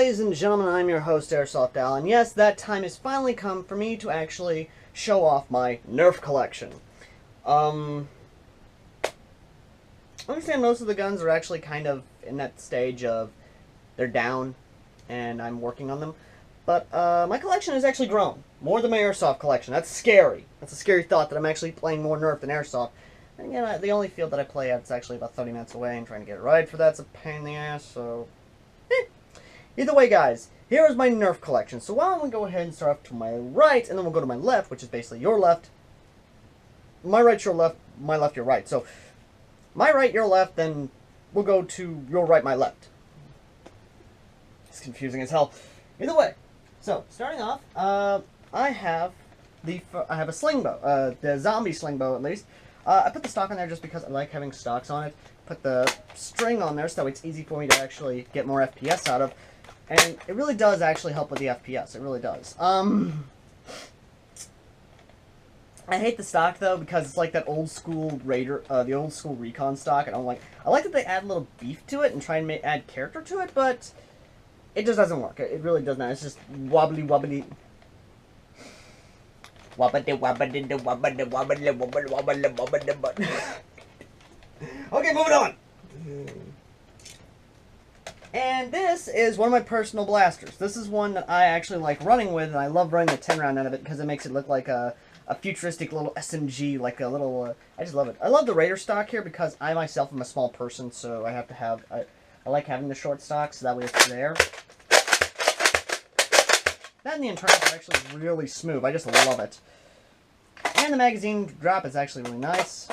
ladies and gentlemen, I'm your host, Airsoft Al, and yes, that time has finally come for me to actually show off my Nerf collection. I understand most of the guns are actually kind of in that stage of they're down, and I'm working on them. But my collection has actually grown, more than my Airsoft collection. That's scary. That's a scary thought that I'm actually playing more Nerf than Airsoft. And again, the only field that I play at is actually about 30 minutes away, and trying to get it right for that's a pain in the ass, so... Either way, guys, here is my Nerf collection. So why don't we go ahead and start off to my right, and then we'll go to my left, which is basically your left. My right, your left, my left, your right. So, my right, your left, then we'll go to your right, my left. It's confusing as hell. Either way. So, starting off, I have a sling bow, the zombie sling bow at least. I put the stock on there just because I like having stocks on it. Put the string on there so it's easy for me to actually get more FPS out of. And it really does actually help with the FPS. It really does. I hate the stock though because it's like that old school Raider, the old school Recon stock. I like that they add a little beef to it and try and add character to it, but it just doesn't work. It really does not. It's just wobbly. Okay, moving on. And this is one of my personal blasters. This is one that I actually like running with, and I love running the 10 round out of it because it makes it look like a futuristic little SMG, like a little, I just love it. I love the Raider stock here because I myself am a small person, so I have to have, I like having the short stock, so that way it's there. That and the internals are actually really smooth. I just love it. And the magazine drop is actually really nice.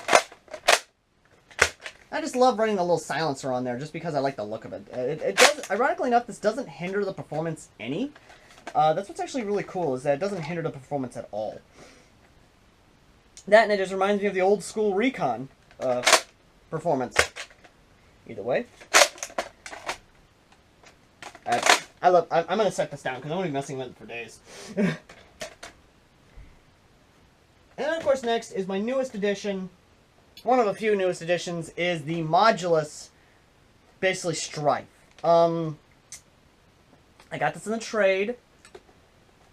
I just love running the little silencer on there just because I like the look of it. It does, ironically enough, this doesn't hinder the performance any. That's what's actually really cool, is that it doesn't hinder the performance at all. That and it just reminds me of the old school Recon performance. Either way. I'm going to set this down because I'm going to be messing with it for days. And then, of course, next is my newest edition. One of a few newest additions is the Modulus, basically Strife. I got this in a trade.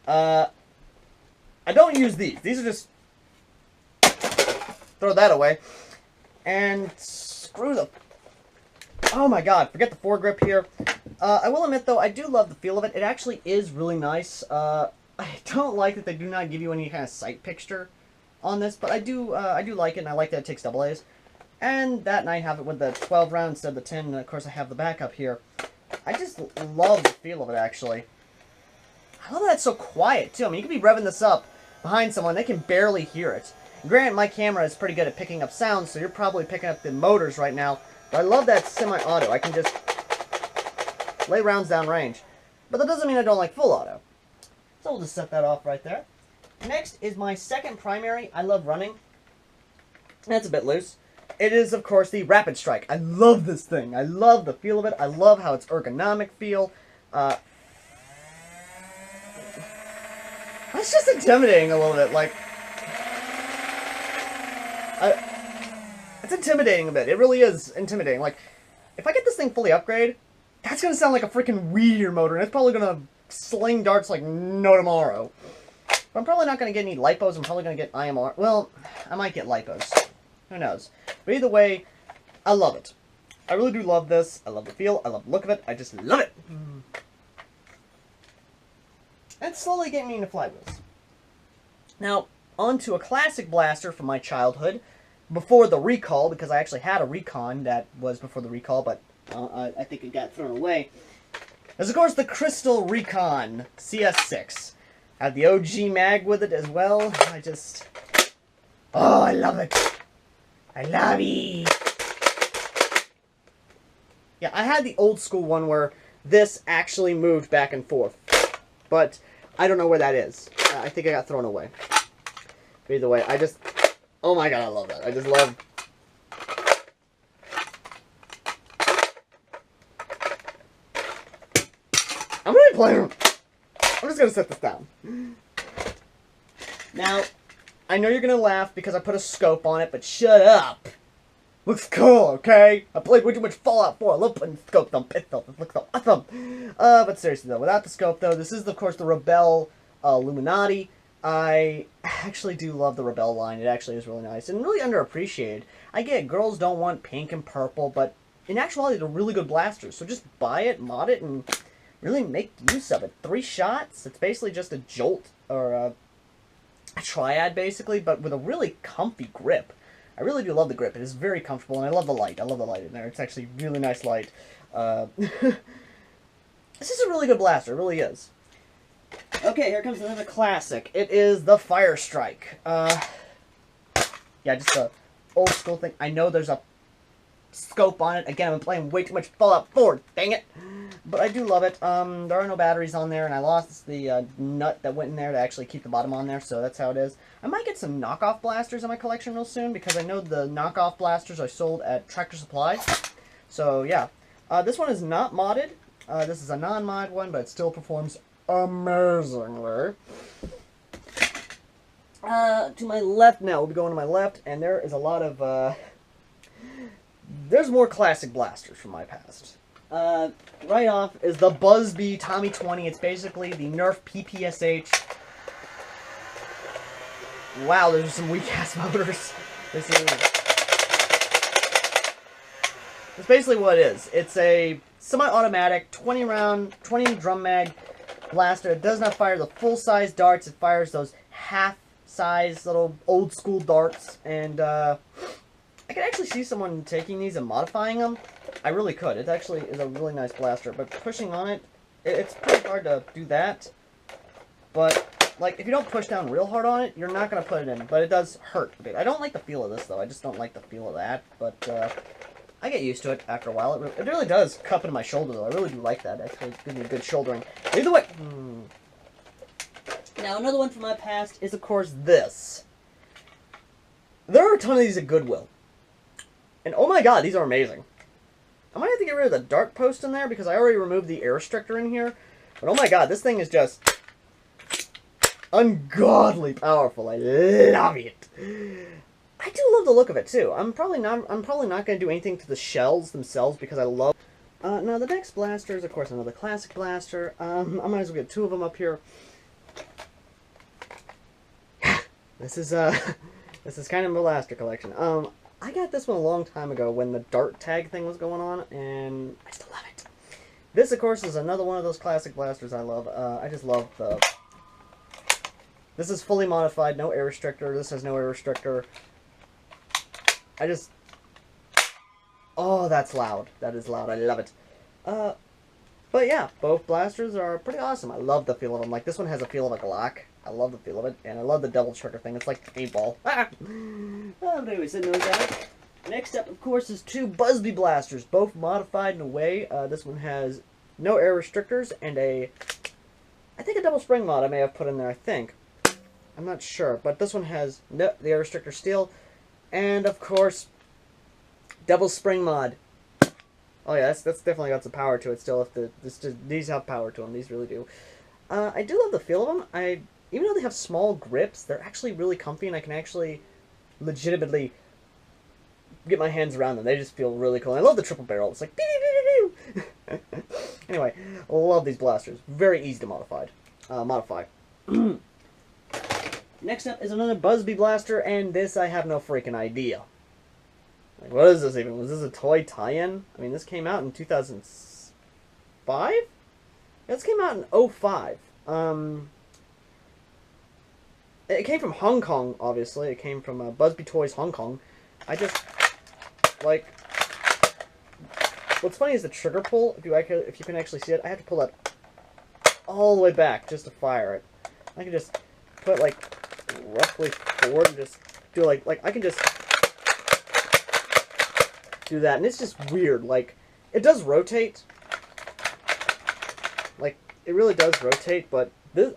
I don't use these. These are just... throw that away. And screw the... oh my god, forget the foregrip here. I will admit, though, I do love the feel of it. It actually is really nice. I don't like that they do not give you any kind of sight picture on this, but I do like it, and I like that it takes double A's. And that, and I have it with the 12 round instead of the 10, and of course I have the backup here. I just love the feel of it, actually. I love that it's so quiet, too. I mean, you can be revving this up behind someone, they can barely hear it. Granted, my camera is pretty good at picking up sounds, so you're probably picking up the motors right now, but I love that semi-auto. I can just lay rounds down range. But that doesn't mean I don't like full auto. So we'll just set that off right there. Next is my second primary I love running. That's a bit loose. It is, of course, the Rapid Strike. I love this thing. I love the feel of it. I love how it's ergonomic feel. It's just intimidating a little bit. Like, it's intimidating a bit. It really is intimidating. Like, if I get this thing fully upgraded, that's going to sound like a freaking Weed motor, and it's probably going to sling darts like no tomorrow. But I'm probably not going to get any lipos. I'm probably going to get IMR. Well, I might get lipos. Who knows? But either way, I love it. I really do love this. I love the feel. I love the look of it. I just love it. And it's slowly getting me into flywheels. Now, on to a classic blaster from my childhood. Before the recall, because I actually had a Recon that was before the recall, but I think it got thrown away. There's, of course, the Crystal Recon CS6. I have the OG mag with it as well. Oh, I love it. I love it. Yeah, I had the old school one where this actually moved back and forth. But I don't know where that is. I think it got thrown away. But either way, oh my god, I love that. I just love... I'm gonna be playing... I'm just gonna set this down. Now, I know you're gonna laugh because I put a scope on it, but shut up. Looks cool, okay? I played way too much Fallout 4. I love putting scopes on pistols. It looks so awesome. But seriously though, without the scope though, this is of course the Rebel Illuminati. I actually do love the Rebel line. It actually is really nice and really underappreciated. I get it, girls don't want pink and purple, but in actuality they're really good blasters. So just buy it, mod it, and really make use of it. 3 shots, it's basically just a jolt, or a triad basically, but with a really comfy grip. I really do love the grip. It is very comfortable, and I love the light. I love the light in there. It's actually really nice light. This is a really good blaster. It really is. Okay, here comes another classic. It is the Fire Strike. Yeah, just a old school thing. I know there's a scope on it. Again, I've been playing way too much Fallout 4. Dang it. But I do love it. There are no batteries on there, and I lost the nut that went in there to actually keep the bottom on there, so that's how it is. I might get some knockoff blasters in my collection real soon, because I know the knockoff blasters are sold at Tractor Supply. So, yeah. This one is not modded. This is a non-mod one, but it still performs amazingly. To my left now, we'll be going to my left, and there is a lot of, there's more classic blasters from my past. Right off is the Busby Tommy 20. It's basically the Nerf PPSH. Wow, there's some weak-ass motors. This is... It's basically what it is. It's a semi-automatic 20 drum mag blaster. It does not fire the full-size darts. It fires those half-size little old-school darts. And, I could actually see someone taking these and modifying them. I really could. It actually is a really nice blaster, but pushing on it, it's pretty hard to do that. But, like, if you don't push down real hard on it, you're not going to put it in, but it does hurt a bit. I don't like the feel of this, though. I just don't like the feel of that, but, I get used to it after a while. It really does cup into my shoulder, though. I really do like that. Actually, it gives me good shouldering. Either way. Now, another one from my past is, of course, this. There are a ton of these at Goodwill. And, oh my god, these are amazing. I might have to get rid of the dart post in there because I already removed the air restrictor in here. But oh my god, this thing is just ungodly powerful. I love it. I do love the look of it too. I'm probably not going to do anything to the shells themselves because I love. Now the next blaster is of course another classic blaster. I might as well get 2 of them up here. This is kind of a blaster collection. I got this one a long time ago when the dart tag thing was going on, and I still love it. This, of course, is another one of those classic blasters I love. I just love the... This is fully modified, no air restrictor. This has no air restrictor. I just... Oh, that's loud. That is loud. I love it. But yeah, both blasters are pretty awesome. I love the feel of them. Like, this one has a feel of a Glock. I love the feel of it, and I love the double trigger thing. It's like paintball. Ah! But anyways, that knows that. Next up, of course, is 2 Busby blasters, both modified in a way. This one has no air restrictors and I think a double spring mod I may have put in there, I think. I'm not sure, but this one has the air restrictor steel, and of course, double spring mod. Oh yeah, that's definitely got some power to it still. These have power to them, these really do. I do love the feel of them. Even though they have small grips, they're actually really comfy, and I can actually legitimately get my hands around them. They just feel really cool. And I love the triple barrel. It's like... Anyway, I love these blasters. Very easy to modify. Next up is another Busby blaster, and this I have no freaking idea. Like, what is this even? Was this a toy tie-in? I mean, this came out in 2005? This came out in 2005. It came from Hong Kong, obviously. It came from Busby Toys Hong Kong. I just, like... What's funny is the trigger pull, if you can actually see it, I have to pull that all the way back just to fire it. I can just put it, like, roughly forward and just do, like I can just do that. And it's just weird. Like, it does rotate. Like, it really does rotate, but this...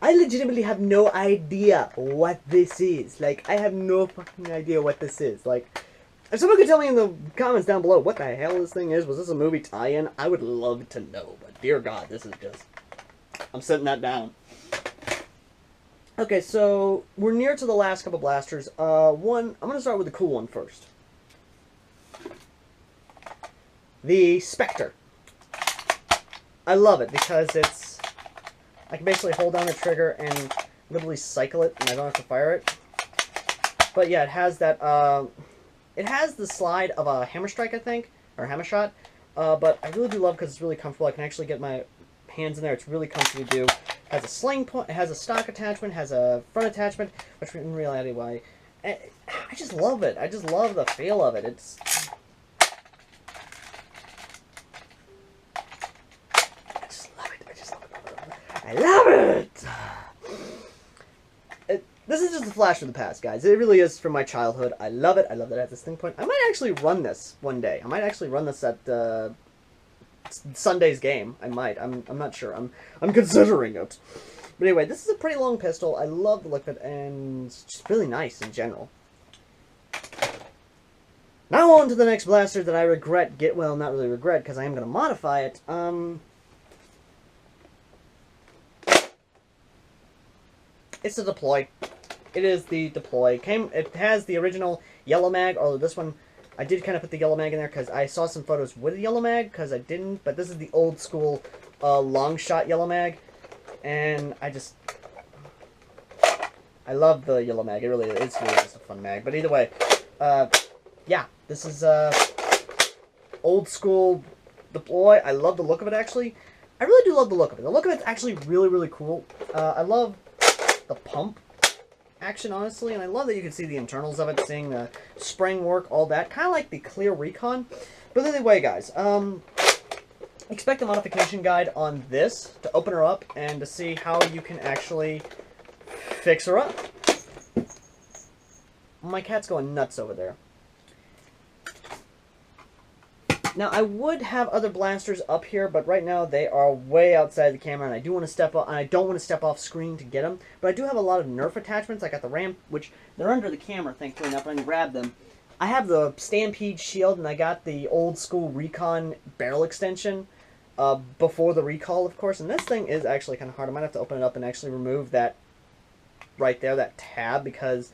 I legitimately have no idea what this is. Like, I have no fucking idea what this is. Like, if someone could tell me in the comments down below what the hell this thing is, was this a movie tie-in? I would love to know, but dear God, this is just... I'm setting that down. Okay, so we're near to the last couple blasters. I'm going to start with the cool one first. the Spectre. I love it because I can basically hold down the trigger and literally cycle it, and I don't have to fire it. But yeah, it has that, it has the slide of a hammer strike, I think, or hammer shot. But I really do love because it's really comfortable. I can actually get my hands in there. It's really comfortable to do. It has a sling point, it has a stock attachment, has a front attachment, which in reality, I just love it. I just love the feel of it. I just love it. I just love it. I love it. This is just a flash from the past, guys. It really is from my childhood. I love it. I love that it has this thing point. I might actually run this one day. I might actually run this at Sunday's game. I might. I'm not sure. I'm considering it. But anyway, this is a pretty long pistol. I love the look of it, and it's just really nice in general. Now on to the next blaster that I regret well, not really regret, because I am going to modify it. It's the Deploy. It is the Deploy. It has the original yellow mag, although this one, I did kind of put the yellow mag in there because I saw some photos with the yellow mag, because I didn't, but this is the old school long shot yellow mag, and I love the yellow mag. It's really just a fun mag. But either way, yeah, this is old school Deploy. I love the look of it, actually. I really do love the look of it. The look of it's actually really, really cool. I love the pump action, honestly, and I love that you can see the internals of it, seeing the spring work, all that. Kind of like the clear Recon. But anyway, guys, expect a modification guide on this to open her up and to see how you can actually fix her up. My cat's going nuts over there. Now, I would have other blasters up here, but right now they are way outside the camera, and I do want to step up, and I don't want to step off screen to get them. But I do have a lot of Nerf attachments. I got the ramp, which they're under the camera, thankfully enough, and I can grab them. I have the Stampede shield, and I got the old school Recon barrel extension before the recall, of course. And this thing is actually kind of hard. I might have to open it up and actually remove that right there, that tab, because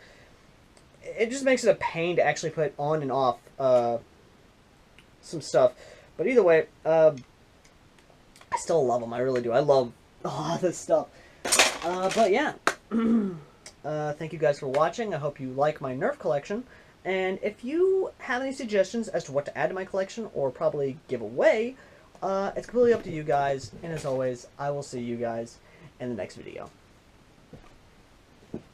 it just makes it a pain to actually put on and off some stuff. But either way, I still love them. I really do. I love all this stuff. But yeah, thank you guys for watching. I hope you like my Nerf collection. And if you have any suggestions as to what to add to my collection or probably give away, it's completely up to you guys. And as always, I will see you guys in the next video.